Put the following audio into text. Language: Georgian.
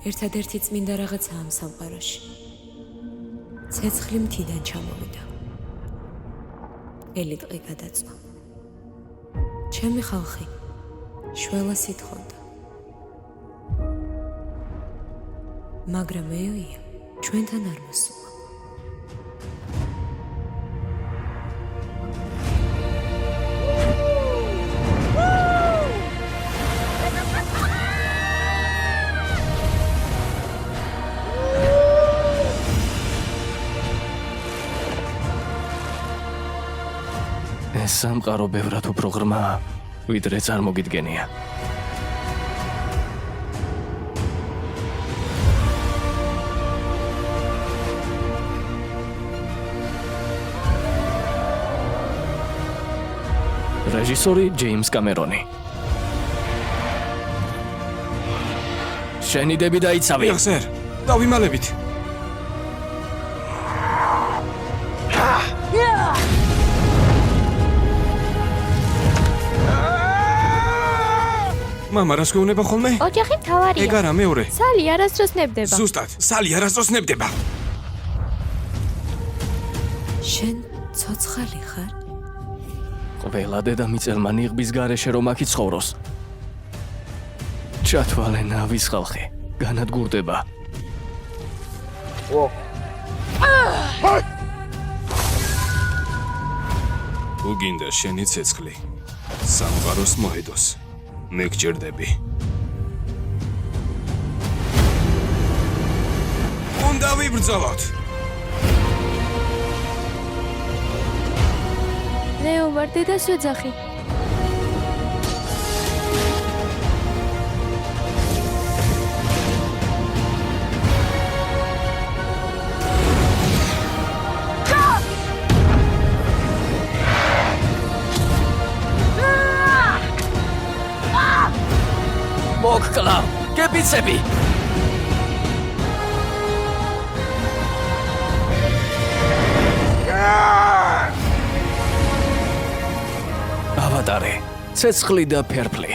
ერთადერთი წმინდა რაღაცა ამ სამყაროში. ცეცხლი მთიდან ჩამოვიდა. ელი ტყი გადაწვა. ჩემი ხალხი შველას ითხოვდა. მაგრამ ეოია ჩვენთან არ მოსულა. ეს სამყარო ბევრად უფრო ღრმაა, ვიდრე წარმოგიდგენია. რეჟისორი ჯეიმს კამერონი. შენიდები დაიცავი. სერ, დავიმალებით. მამა, რას გვეუბნება ხოლმე? ოჯახი მთავარია. ეგ არა, მეორე. სალი არასდროს ნებდება. ზუსტად, სალი არასდროს ნებდება. შენ ცოცხალი ხარ? ყველა დედამიწელმა ნიღბის გარეშე რომ აქ იცხოვროს. ჩათვალე ნავის ხალხი, განადგურდება. უგინდა შენი ცეცხლი. სამყაროს მოედოს. მე გჭირდები. უნდა ვიბრძოლოთ. ლეო ვარ დედას ვეძახი. მოგკლა, გებიცები. ავატარი, ცეცხლი და ფერფლი.